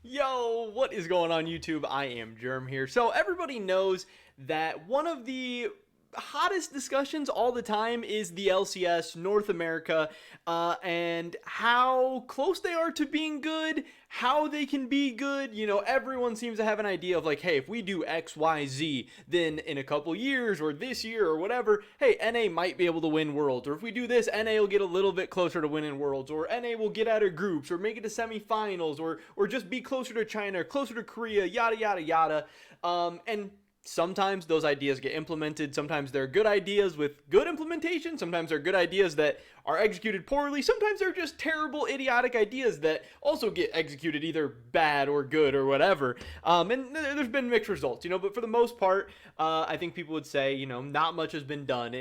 Yo, what is going on YouTube? I am Germ here. So everybody knows that one of the hottest discussions all the time is the LCS, North America, and how close they are to being good, how they can be good. You know, everyone seems to have an idea of like, hey, if we do X, Y, Z, then in a couple years or this year or whatever, hey, NA might be able to win Worlds. Or if we do this, NA will get a little bit closer to winning Worlds. Or NA will get out of groups or make it to semifinals or just be closer to China, closer to Korea, yada, yada, yada. And sometimes those ideas get implemented. Sometimes they're good ideas with good implementation. Sometimes they're good ideas that are executed poorly. Sometimes they're just terrible, idiotic ideas that also get executed either bad or good or whatever. And there's been mixed results, but for the most part, I think people would say, not much has been done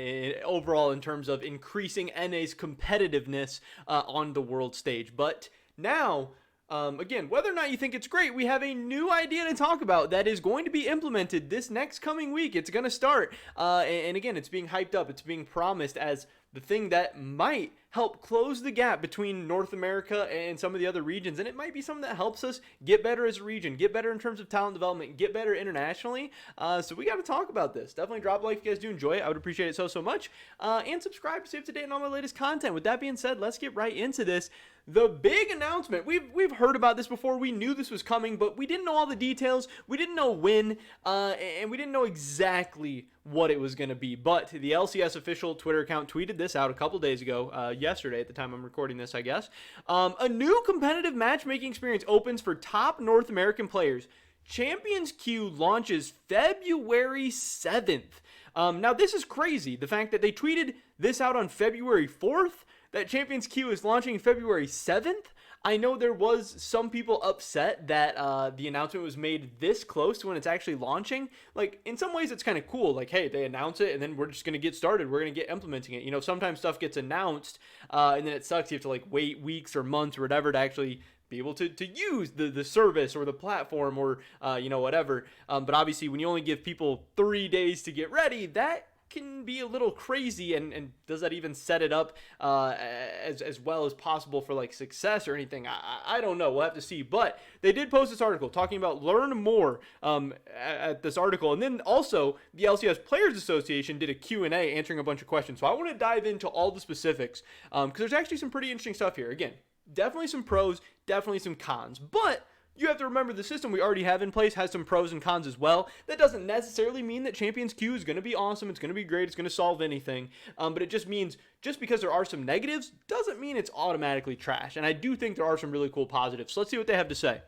overall in terms of increasing NA's competitiveness on the world stage. But now, again, whether or not you think it's great, we have a new idea to talk about that is going to be implemented this next coming week. It's going to start. And again, it's being hyped up. It's being promised as the thing that might help close the gap between North America and some of the other regions. And it might be something that helps us get better as a region, get better in terms of talent development, get better internationally. So we got to talk about this. Definitely drop a like if you guys do enjoy it. I would appreciate it so much. And subscribe to stay up to date on all my latest content. With that being said, let's get right into this. The big announcement. We've heard about this before. We knew this was coming, but we didn't know all the details. We didn't know when, and we didn't know exactly what it was going to be. But the LCS official Twitter account tweeted this out a couple days ago, yesterday at the time I'm recording this, I guess. A new competitive matchmaking experience opens for top North American players. Champions Queue launches February 7th. Now, this is crazy. The fact that they tweeted this out on February 4th, that Champions Queue is launching February 7th. I know there was some people upset that the announcement was made this close to when it's actually launching. Like, in some ways, it's kind of cool. Like, hey, they announce it, and then we're just going to get started. We're going to get implementing it. Sometimes stuff gets announced, and then it sucks. You have to, like, wait weeks or months or whatever to actually be able to use the service or the platform or, whatever. But obviously, when you only give people 3 days to get ready, that can be a little crazy, and does that even set it up as well as possible for like success or anything? I don't know. We'll have to see. But they did post this article talking about learn more at this article, and then also the LCS Players Association did a Q&A answering a bunch of questions. So I want to dive into all the specifics because there's actually some pretty interesting stuff here. Again, definitely some pros, definitely some cons, but you have to remember the system we already have in place has some pros and cons as well. That doesn't necessarily mean that Champions Queue is going to be awesome, it's going to be great, it's going to solve anything. But it just means just because there are some negatives doesn't mean it's automatically trash. And I do think there are some really cool positives. So let's see what they have to say.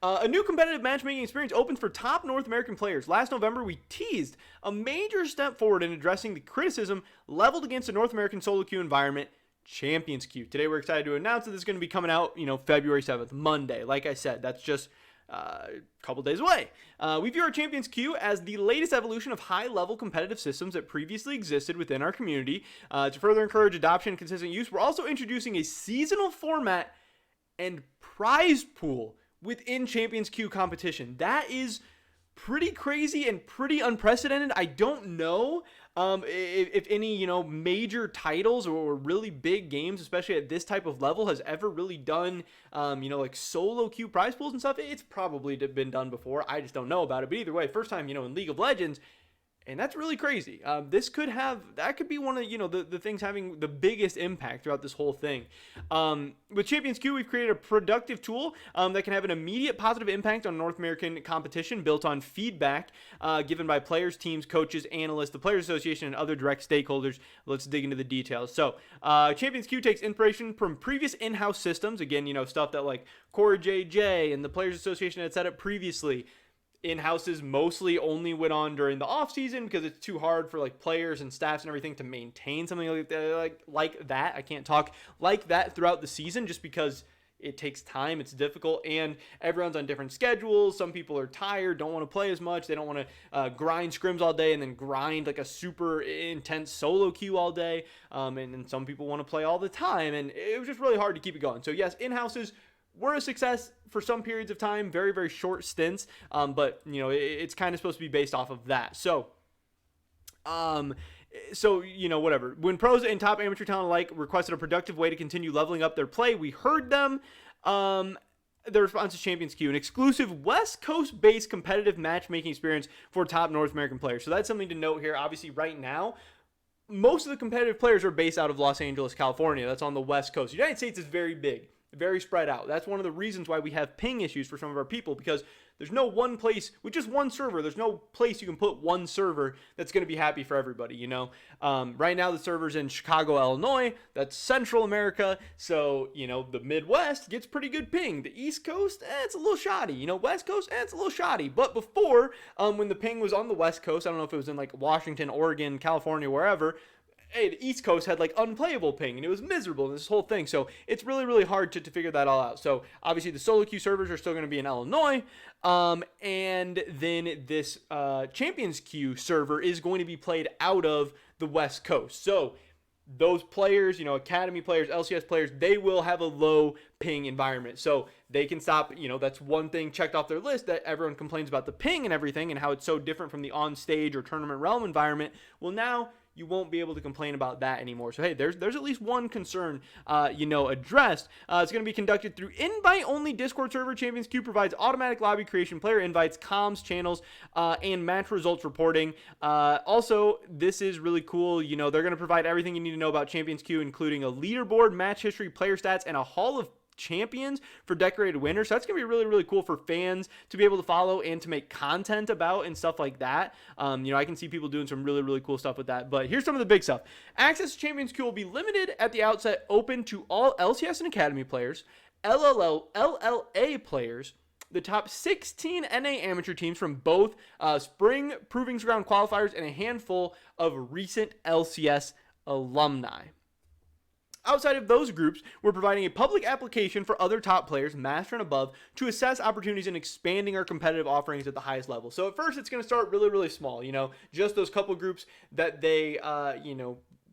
A new competitive matchmaking experience opens for top North American players. Last November, we teased a major step forward in addressing the criticism leveled against the North American solo queue environment, Champions Queue. Today we're excited to announce that this is going to be coming out, February 7th, Monday. Like I said, that's just a couple days away. We view our Champions Queue as the latest evolution of high-level competitive systems that previously existed within our community. To further encourage adoption and consistent use, we're also introducing a seasonal format and prize pool within Champions Queue competition. That is pretty crazy and pretty unprecedented. I don't know if any, major titles or really big games, especially at this type of level, has ever really done, like solo queue prize pools and stuff. It's probably been done before. I just don't know about it. But either way, first time, in League of Legends. And that's really crazy. That could be one of, the things having the biggest impact throughout this whole thing. With Champions Queue, we've created a productive tool that can have an immediate positive impact on North American competition built on feedback given by players, teams, coaches, analysts, the Players Association, and other direct stakeholders. Let's dig into the details. So, Champions Queue takes inspiration from previous in-house systems. Again, stuff that like Core JJ and the Players Association had set up previously. In-houses mostly only went on during the off season because it's too hard for like players and staffs and everything to maintain something like that. I can't talk like that throughout the season just because it takes time, it's difficult, and everyone's on different schedules. Some people are tired, don't want to play as much. They don't want to grind scrims all day and then grind like a super intense solo queue all day. And some people want to play all the time, and it was just really hard to keep it going. So yes, in-houses were a success for some periods of time, very, very short stints, but, it's kind of supposed to be based off of that. So, whatever. When pros and top amateur talent alike requested a productive way to continue leveling up their play, we heard them. their response is Champions Queue, an exclusive West Coast-based competitive matchmaking experience for top North American players. So that's something to note here. Obviously, right now, most of the competitive players are based out of Los Angeles, California. That's on the West Coast. The United States is very big, very spread out. That's one of the reasons why we have ping issues for some of our people, because there's no one place with just one server. There's no place you can put one server that's going to be happy for everybody, you know? Right now, the server's in Chicago, Illinois. That's Central America. So, you know, the Midwest gets pretty good ping. The East Coast, it's a little shoddy. You know, West Coast, it's a little shoddy. But before, when the ping was on the West Coast, I don't know if it was in like Washington, Oregon, California, wherever, hey, the East Coast had like unplayable ping and it was miserable in this whole thing. So it's really, really hard to figure that all out. So obviously the solo queue servers are still going to be in Illinois. And then this Champions Queue server is going to be played out of the West Coast. So those players, you know, academy players, LCS players, they will have a low ping environment. So they can stop, you know, that's one thing checked off their list, that everyone complains about the ping and everything and how it's so different from the on-stage or tournament realm environment. Well, now you won't be able to complain about that anymore. So, hey, there's at least one concern, addressed. It's going to be conducted through invite-only Discord server. Champions Queue provides automatic lobby creation, player invites, comms, channels, and match results reporting. Also, this is really cool. You know, they're going to provide everything you need to know about Champions Queue, including a leaderboard, match history, player stats, and a Hall of Champions for decorated winners. So that's gonna be really, really cool for fans to be able to follow and to make content about and stuff like that. I can see people doing some really, really cool stuff with that. But here's some of the big stuff. Access to Champions Queue will be limited at the outset, open to all LCS and Academy players, LLA players, the top 16 NA amateur teams from both Spring Proving Ground qualifiers, and a handful of recent LCS alumni. Outside of those groups, we're providing a public application for other top players, master and above, to assess opportunities in expanding our competitive offerings at the highest level. So at first, it's going to start really, really small, you know, just those couple groups that they,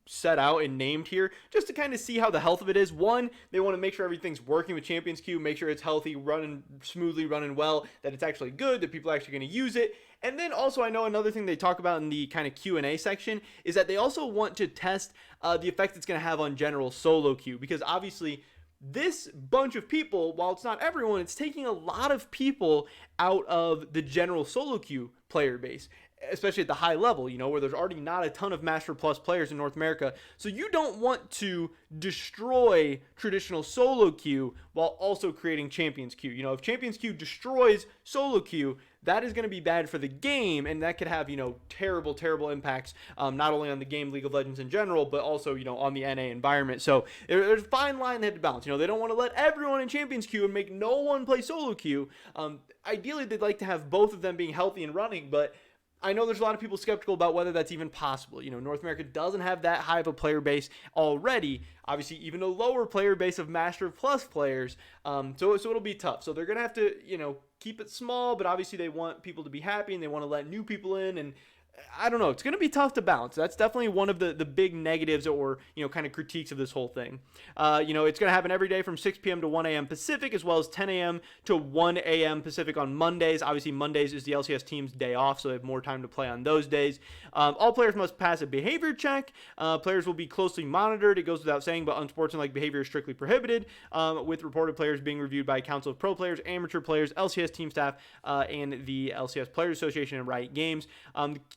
set out and named here, just to kind of see how the health of it is. One, they want to make sure everything's working with Champions Queue, make sure it's healthy, running smoothly, running well, that it's actually good, that people are actually going to use it. And then also, I know another thing they talk about in the kind of Q&A section is that they also want to test the effect it's going to have on general solo queue, because obviously this bunch of people, while it's not everyone, it's taking a lot of people out of the general solo queue player base, especially at the high level, you know, where there's already not a ton of Master Plus players in North America. So you don't want to destroy traditional solo queue while also creating Champions Queue. You know, if Champions Queue destroys solo queue, that is going to be bad for the game, and that could have, you know, terrible, terrible impacts, not only on the game League of Legends in general, but also, you know, on the NA environment. So there's a fine line they have to balance. You know, they don't want to let everyone in Champions Queue and make no one play solo queue. Ideally, they'd like to have both of them being healthy and running, but I know there's a lot of people skeptical about whether that's even possible. You know, North America doesn't have that high of a player base already. Obviously, even a lower player base of Master Plus players. So it'll be tough. So they're going to have to, you know, keep it small, but obviously they want people to be happy and they want to let new people in, and I don't know. It's going to be tough to balance. That's definitely one of the big negatives or, you know, kind of critiques of this whole thing. It's going to happen every day from 6 p.m. to 1 a.m. Pacific, as well as 10 a.m. to 1 a.m. Pacific on Mondays. Obviously, Mondays is the LCS team's day off, so they have more time to play on those days. All players must pass a behavior check. Players will be closely monitored. It goes without saying, but unsportsmanlike behavior is strictly prohibited, with reported players being reviewed by a council of pro players, amateur players, LCS team staff, and the LCS Players Association and Riot Games.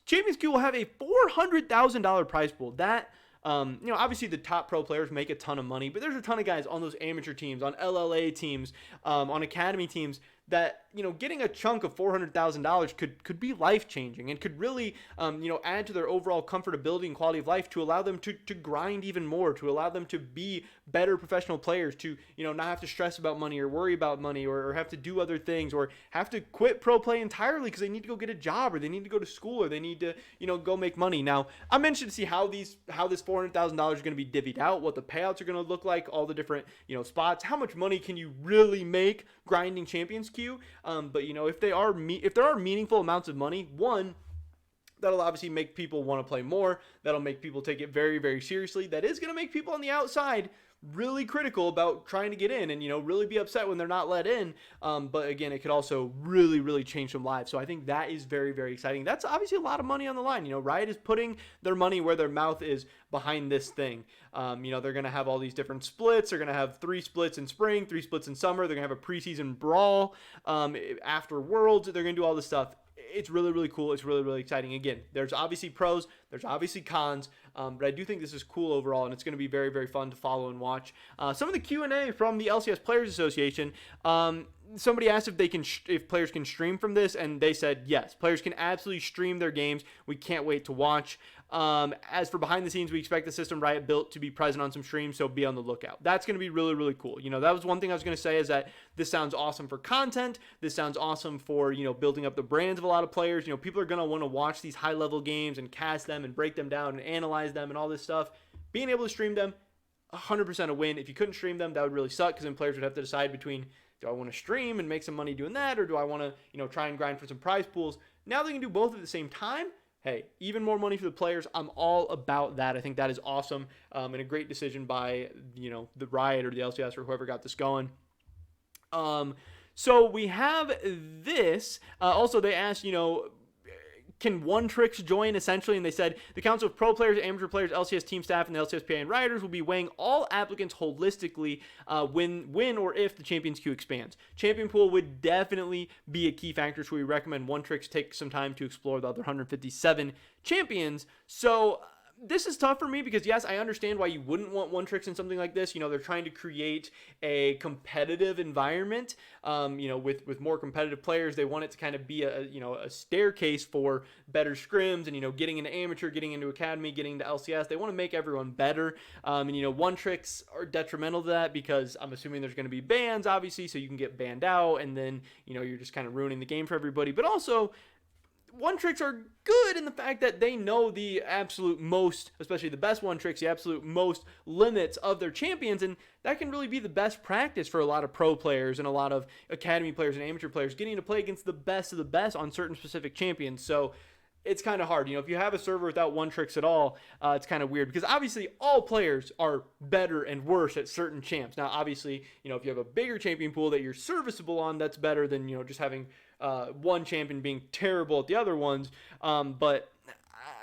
Champions Queue will have a $400,000 prize pool. That, obviously the top pro players make a ton of money, but there's a ton of guys on those amateur teams, on LLA teams, on academy teams that, you know, getting a chunk of $400,000 could be life-changing and could really, add to their overall comfortability and quality of life to allow them to grind even more, to allow them to be better professional players, to, you know, not have to stress about money or worry about money or have to do other things or have to quit pro play entirely because they need to go get a job or they need to go to school or they need to, you know, go make money. Now, I'm interested to see how this $400,000 is going to be divvied out, what the payouts are going to look like, all the different, you know, spots, how much money can you really make grinding Champions Queue. But you know, if there are meaningful amounts of money, one, that'll obviously make people want to play more. That'll make people take it very, very seriously. That is going to make people on the outside really critical about trying to get in and, really be upset when they're not let in. But again, it could also really, really change some lives. So I think that is very, very exciting. That's obviously a lot of money on the line. Riot is putting their money where their mouth is behind this thing. They're going to have all these different splits. They're going to have 3 splits in spring, 3 splits in summer. They're going to have a preseason brawl after Worlds. They're going to do all this stuff. It's really, really cool. It's really, really exciting. Again, there's obviously pros, there's obviously cons, but I do think this is cool overall, and it's going to be very, very fun to follow and watch. Some of the Q&A from the LCS Players Association, somebody asked if players can stream from this, and they said yes. Players can absolutely stream their games. We can't wait to watch. As for behind the scenes, we expect the system Riot built to be present on some streams, so be on the lookout. That's going to be really, really cool. That was one thing I was going to say, is that this sounds awesome for content. This sounds awesome for, building up the brands of a lot of players. People are going to want to watch these high-level games and cast them and break them down and analyze them and all this stuff. Being able to stream them, 100% a win. If you couldn't stream them, that would really suck, because then players would have to decide between, do I want to stream and make some money doing that, or do I want to, try and grind for some prize pools? Now they can do both at the same time. Hey, even more money for the players. I'm all about that. I think that is awesome, and a great decision by, the Riot or the LCS or whoever got this going. So we have this. Also, they asked, can One Tricks join, essentially? And they said, the Council of Pro Players, Amateur Players, LCS team staff, and the LCS PA and Rioters will be weighing all applicants holistically when or if the Champions Queue expands. Champion pool would definitely be a key factor, so we recommend One Tricks take some time to explore the other 157 champions. So this is tough for me, because yes, I understand why you wouldn't want One Tricks in something like this. They're trying to create a competitive environment, with more competitive players. They want it to kind of be a staircase for better scrims and, getting into amateur, getting into academy, getting into LCS. They want to make everyone better. One Tricks are detrimental to that, because I'm assuming there's going to be bans, obviously, so you can get banned out, and then, you're just kind of ruining the game for everybody. But also, One Tricks are good in the fact that they know the absolute most, especially the best One Tricks, the absolute most limits of their champions, and that can really be the best practice for a lot of pro players and a lot of academy players and amateur players, getting to play against the best of the best on certain specific champions. So it's kind of hard. If you have a server without One Tricks at all, it's kind of weird, because obviously all players are better and worse at certain champs. Now, obviously, if you have a bigger champion pool that you're serviceable on, that's better than, just having one champion being terrible at the other ones. But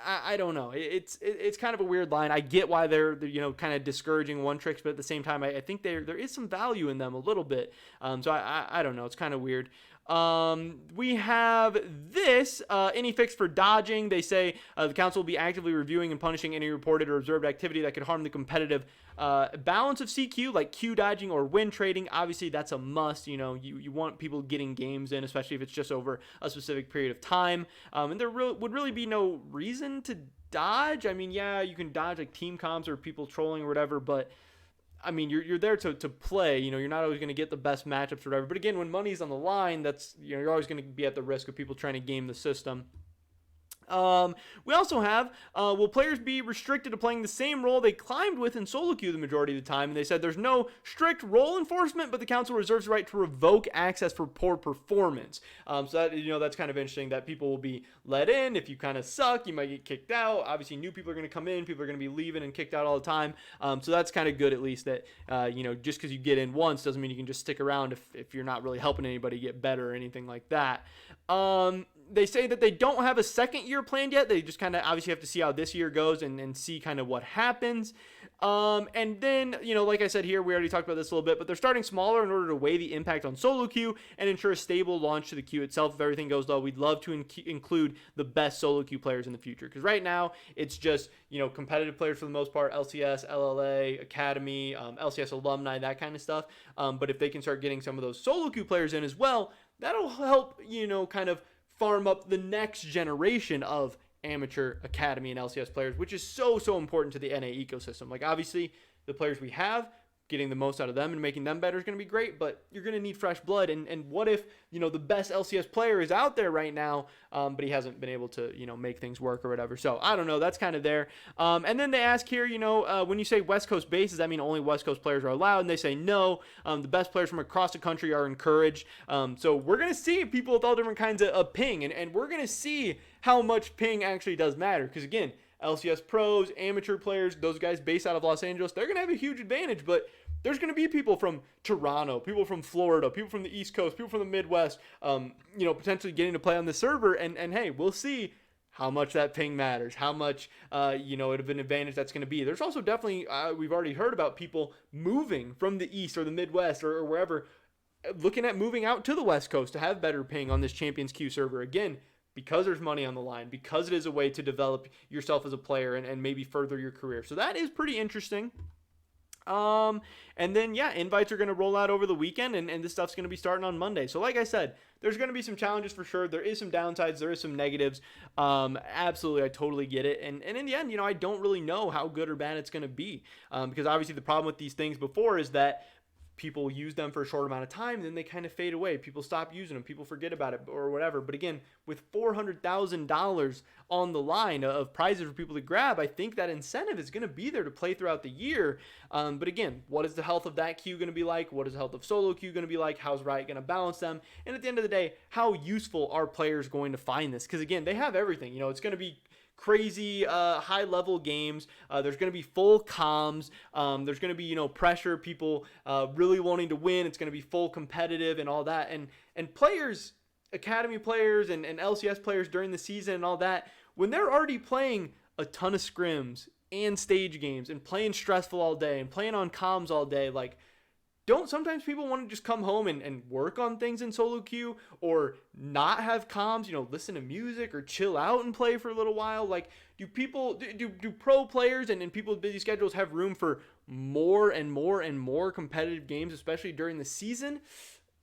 I don't know. It's kind of a weird line. I get why they're kind of discouraging One Tricks, but at the same time, I think there is some value in them a little bit. So I don't know. It's kind of weird. We have this, any fix for dodging. They say the council will be actively reviewing and punishing any reported or observed activity that could harm the competitive balance of CQ, like Q dodging or win trading. Obviously, that's a must. You want people getting games in, especially if it's just over a specific period of time. And there would really be no reason to dodge. I mean, yeah, you can dodge like team comps or people trolling or whatever, but I mean, you're there to play. You're not always going to get the best matchups or whatever. But again, when money's on the line, that's you're always going to be at the risk of people trying to game the system. We also have, will players be restricted to playing the same role they climbed with in solo queue the majority of the time? And they said there's no strict role enforcement, but the council reserves the right to revoke access for poor performance. So that, that's kind of interesting, that people will be let in. If you kind of suck, you might get kicked out. Obviously, new people are going to come in. People are going to be leaving and kicked out all the time. So that's kind of good, at least, that, just because you get in once doesn't mean you can just stick around if you're not really helping anybody get better or anything like that. They say that they don't have a second year planned yet. They just kind of obviously have to see how this year goes and see kind of what happens. And then, like I said here, we already talked about this a little bit, but they're starting smaller in order to weigh the impact on solo queue and ensure a stable launch to the queue itself. If everything goes well, we'd love to include the best solo queue players in the future. Because right now, it's just, competitive players for the most part, LCS, LLA, Academy, LCS alumni, that kind of stuff. But if they can start getting some of those solo queue players in as well, that'll help, kind of farm up the next generation of amateur, academy, and LCS players, which is so important to the NA ecosystem. Like, obviously, the players we have, getting the most out of them and making them better is going to be great, but you're going to need fresh blood. And what if, the best LCS player is out there right now, but he hasn't been able to, make things work or whatever. So I don't know. That's kind of there. And then they ask here, when you say West Coast base, does that mean only West Coast players are allowed? And they say no. The best players from across the country are encouraged. So we're going to see people with all different kinds of ping, and we're going to see how much ping actually does matter. Because again, LCS pros, amateur players, those guys based out of Los Angeles, they're going to have a huge advantage, but there's going to be people from Toronto, people from Florida, people from the East Coast, people from the Midwest, potentially getting to play on the server. And hey, we'll see how much that ping matters, how much, of an advantage that's going to be. There's also definitely, we've already heard about people moving from the East or the Midwest or wherever, looking at moving out to the West Coast to have better ping on this Champions Queue server. Again, because there's money on the line, because it is a way to develop yourself as a player and maybe further your career. So that is pretty interesting. And then, invites are going to roll out over the weekend, and this stuff's going to be starting on Monday. So like I said, there's going to be some challenges for sure. There is some downsides. There is some negatives. Absolutely. I totally get it. And in the end, I don't really know how good or bad it's going to be. Because obviously the problem with these things before is that people use them for a short amount of time, and then they kind of fade away. People stop using them. People forget about it or whatever. But again, with $400,000 on the line of prizes for people to grab, I think that incentive is going to be there to play throughout the year. But again, what is the health of that queue going to be like? What is the health of solo queue going to be like? How's Riot going to balance them? And at the end of the day, how useful are players going to find this? Because again, they have everything. It's going to be crazy high level games. There's going to be full comms. There's going to be pressure, people really wanting to win. It's going to be full competitive and all that. And players, academy players and LCS players during the season and all that, when they're already playing a ton of scrims and stage games and playing stressful all day and playing on comms all day, like, don't sometimes people want to just come home and work on things in solo queue or not have comms, listen to music or chill out and play for a little while? Like, do pro players and people with busy schedules have room for more and more and more competitive games, especially during the season?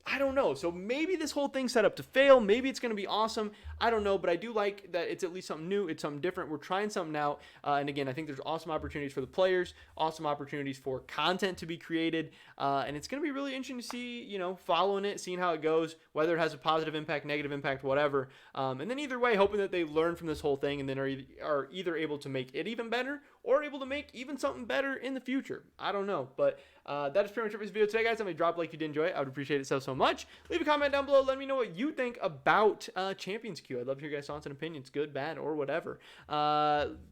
I don't know. So maybe this whole thing's set up to fail. Maybe it's going to be awesome. I don't know, but I do like that it's at least something new. It's something different. We're trying something out. And again, I think there's awesome opportunities for the players, awesome opportunities for content to be created. And it's going to be really interesting to see, following it, seeing how it goes, whether it has a positive impact, negative impact, whatever. And then either way, hoping that they learn from this whole thing and then are either able to make it even better or able to make even something better in the future. I don't know, but that is pretty much it for this video today, guys. I'm going to drop a like if you did enjoy it. I would appreciate it so much. Leave a comment down below. Let me know what you think about Champions Queue. I'd love to hear your guys' thoughts and opinions, good, bad, or whatever.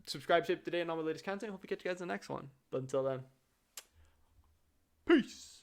Subscribe to today and all my latest content. Hope to catch you guys in the next one. But until then, peace.